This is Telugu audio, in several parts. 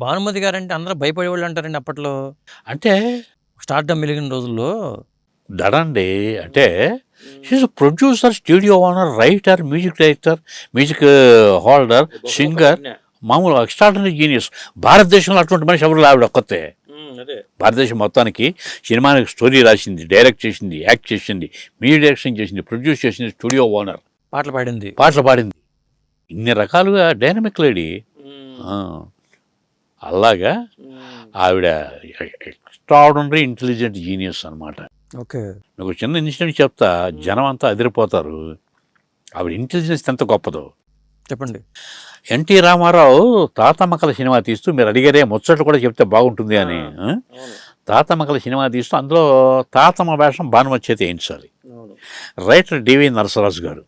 భానుమతి గారంటే అందరూ భయపడేవాళ్ళు అంటారండి అప్పట్లో. అంటే స్టార్డమ్ వెలిగిన రోజుల్లో. దడండి. అంటే she's producer, studio owner, writer, music director, music holder, singer, మామూలు ఎక్స్ట్రాడినరీ జీనియస్. భారతదేశంలో అటువంటి మనిషి ఎవరు ఆవిడ ఒక్కతే. భారతదేశం మొత్తానికి సినిమానికి స్టోరీ రాసింది, డైరెక్ట్ చేసింది, యాక్ట్ చేసింది, మ్యూజిక్ డైరెక్షన్ చేసింది, ప్రొడ్యూస్ చేసింది, స్టూడియో ఓనర్, పాటలు పాడింది. పాడింది. ఇన్ని రకాలుగా డైనమిక్ లేడీ. అలాగా ఆవిడ ఎక్స్ట్రాడినరీ ఇంటెలిజెంట్ జీనియస్ అనమాట. ఓకే. నాకు చిన్న ఇన్సిడెంట్ చెప్తా, జనం అంతా అదిరిపోతారు. ఆవిడ ఇంటెలిజెన్స్ ఎంత గొప్పదో చెప్పండి. ఎన్టీ రామారావు తాతమ్మకల సినిమా తీస్తూ, మీరు అడిగారే ముచ్చట్లు కూడా చెప్తే బాగుంటుంది అని, తాతమ్మకల సినిమా తీస్తూ అందులో తాతమ్మ వేషం భానుమతి చేత వేయించాలి. రైటర్ డివి నరసరాజు గారు.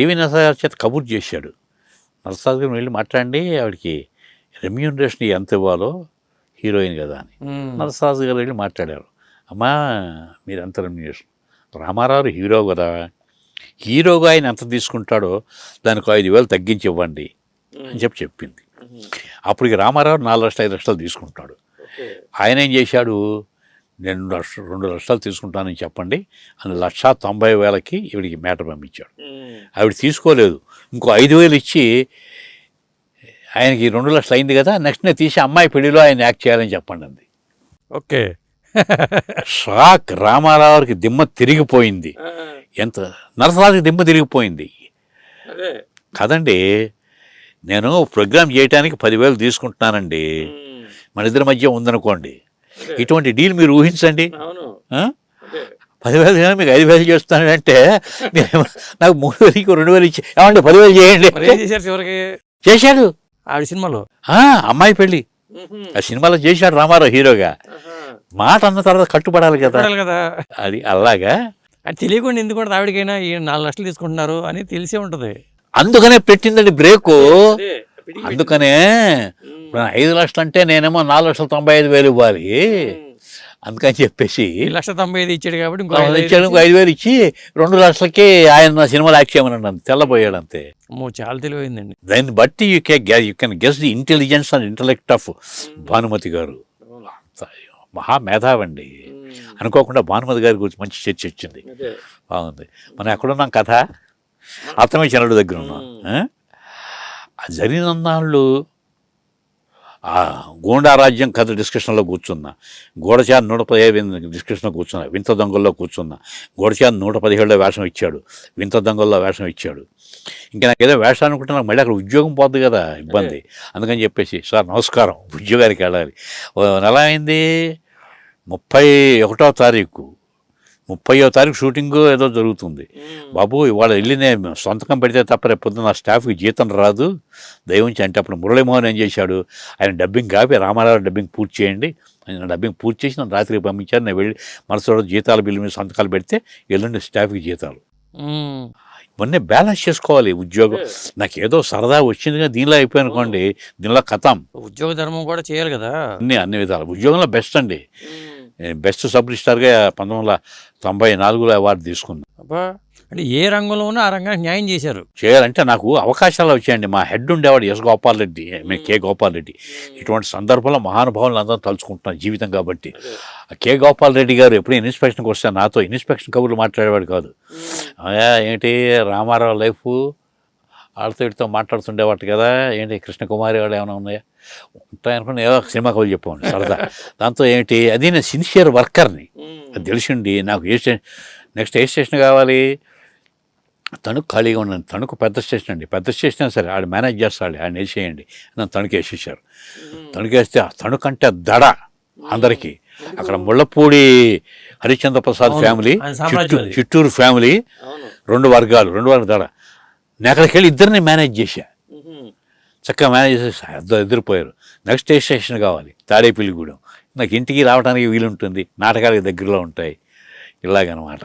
డివి నరసరాజు చేత కబుర్ చేశాడు. నరసరాజు గారు వెళ్ళి మాట్లాడండి, ఆవిడకి రెమ్యూనరేషన్ ఎంత ఇవ్వాలో, హీరోయిన్ కదా అని. నరసరాజు గారు వెళ్ళి మాట్లాడారు. అమ్మా మీరు ఎంత రెమ్యూనరేషన్, రామారావు హీరో కదా, హీరోగా ఆయన ఎంత తీసుకుంటాడో దానికి 5,000 తగ్గించి ఇవ్వండి అని చెప్పింది. అప్పటికి రామారావు 4 లక్షలు 5 లక్షలు తీసుకుంటాడు. ఆయన ఏం చేశాడు, నేను 2 లక్షలు తీసుకుంటానని చెప్పండి అని 1,90,000కి ఈవిడికి మ్యాటర్ పంపించాడు. ఆవిడ తీసుకోలేదు, ఇంకో 5,000 ఇచ్చి ఆయనకి 2 లక్షలు అయింది కదా, నెక్స్ట్ నేను తీసి అమ్మాయి పెళ్లిలో ఆయన యాక్ట్ చేయాలని చెప్పండి అంది. ఓకే. షాక్. రామారావుకి దిమ్మ తిరిగిపోయింది. ఎంత నరసరాజుకి దిమ్మ తిరిగిపోయింది కదండి. నేను ప్రోగ్రామ్ చేయడానికి 10,000 తీసుకుంటున్నానండి, మన ఇద్దరి మధ్య ఉందనుకోండి, ఇటువంటి డీల్ మీరు ఊహించండి. 10,000 మీకు 5,000 చేస్తానంటే నాకు 3,000కి 2,000 ఇచ్చి ఏమంటే 10,000 చేయండి. చేశాడు ఆవిడ సినిమాలో అమ్మాయి పెళ్ళి. ఆ సినిమాలో చేశాడు రామారావు హీరోగా. మాట అన్న తర్వాత కట్టుబడాలి కదా. అది అలాగా. అది తెలియకుండా ఎందుకు ఆవిడకైనా 4 లక్షలు తీసుకుంటున్నారు అని తెలిసే ఉంటది. అందుకనే పెట్టిందండి బ్రేకు. అందుకనే 5 లక్షలు అంటే నేనేమో 4,95,000 ఇవ్వాలి. అందుకని చెప్పేసి 1,95,000 ఇచ్చాడు కాబట్టి ఇంకో 5,000 ఇచ్చి 2 లక్షలకి ఆయన సినిమాలు యాక్ట్ చేయమన్నాడు. తెల్లబోయాడు అంతే. చాలా తెలివైందండి. దాన్ని బట్టి you can guess the intelligence and intellect of Bhanumathi గారు. మహామేధావండి. అనుకోకుండా భానుమతి గారి గురించి మంచి చర్చ వచ్చింది. బాగుంది. మనం ఎక్కడున్నాం కథ, అర్థమే చనుడు దగ్గర ఉన్నాం. జరిగిన నాళ్ళు గోండా రాజ్యం కథ డిస్కషన్లో కూర్చున్నా, గోడచాన్ 115 డిస్కషన్లో కూర్చున్నా, వింత దొంగల్లో కూర్చున్నా. గోడచాన్ 117లో వేషం ఇచ్చాడు, వింత దొంగల్లో వేషం ఇచ్చాడు. ఇంకా నాకు ఏదో వేషం అనుకుంటే నాకు మళ్ళీ అక్కడ ఉద్యోగం పోద్ది కదా, ఇబ్బంది. అందుకని చెప్పేసి సార్ నమస్కారం, ఉద్యోగానికి వెళ్ళాలి. నెల అయింది, 31వ తారీఖు, 30వ తారీఖు షూటింగ్ ఏదో జరుగుతుంది. బాబు ఇవాళ వెళ్ళి నేను సొంతకం పెడితే తప్ప రేపు పొద్దున్న నా స్టాఫ్కి జీతం రాదు దయవుంచి అంటే, అప్పుడు మురళీమోహన్ ఏం చేశాడు, ఆయన డబ్బింగ్ కాపి రామారావు డబ్బింగ్ పూర్తి చేయండి, ఆయన డబ్బింగ్ పూర్తి చేసి నన్ను రాత్రికి పంపించారు. నేను వెళ్ళి మనసు జీతాల బిల్లు మీద సంతకాలు పెడితే ఎల్లుండి స్టాఫ్కి జీతాలు. ఇవన్నీ బ్యాలెన్స్ చేసుకోవాలి. ఉద్యోగం నాకు ఏదో సరదా వచ్చిందిగా దీనిలో అయిపోయాను అనుకోండి, దీనిలో కథం. ఉద్యోగ ధర్మం కూడా చేయాలి కదా. అన్ని విధాలు ఉద్యోగంలో బెస్ట్ అండి. బెస్ట్ సబ్ రిజిస్టార్గా 1994లో అవార్డు తీసుకున్నాను. అంటే ఏ రంగంలో ఉన్నా ఆ రంగానికి న్యాయం చేయాలంటే నాకు అవకాశాలు వచ్చాయండి. మా హెడ్ ఉండేవాడు ఎస్ గోపాల్ రెడ్డి, కె గోపాల్ రెడ్డి. ఇటువంటి సందర్భంలో మహానుభావులను అందరూ తలుచుకుంటున్నాను జీవితం కాబట్టి. కె గోపాల్ రెడ్డి గారు ఎప్పుడు ఇన్స్పెక్షన్కి వస్తే నాతో ఇన్స్పెక్షన్ కబుర్లు మాట్లాడేవాడు కాదు. ఏంటి రామారావు లైఫ్ వాళ్ళతో వీటితో మాట్లాడుతుండేవాడు కదా, ఏంటి కృష్ణకుమారి వాళ్ళు ఏమైనా ఉన్నాయా ఉంటాయనుకుని ఏదో సినిమా కబుర్లు చెప్పాను సరదా. దాంతో ఏంటి అది నేను సిన్సియర్ వర్కర్ని, అది తెలిసిండి నాకు. నెక్స్ట్ ఏ స్టేషన్ కావాలి, తణుకు ఖాళీగా ఉన్నాను. తణుకు పెద్ద స్టేషన్ అండి, పెద్ద స్టేషన్ సరే ఆడు మేనేజ్ చేస్తాడు, ఆయన వేసేయండి. నన్ను తణుకు వేసేసారు. తణుకు వేస్తే తణుకు అంటే దడ అందరికీ. అక్కడ ముళ్ళపూడి హరిశ్చంద్ర ప్రసాద్ ఫ్యామిలీ, చిట్టూరు ఫ్యామిలీ, 2 వర్గాలు దడ. నేను అక్కడికి వెళ్ళి ఇద్దరిని మేనేజ్ చేశా. చక్కగా మేనేజ్ చేసి ఎదురుపోయారు. నెక్స్ట్ ఏ స్టేషన్ కావాలి, తాడేపల్లిగూడెం. నాకు ఇంటికి రావడానికి వీలుంటుంది, నాటకాలకు దగ్గరలో ఉంటాయి, ఇలాగనమాట.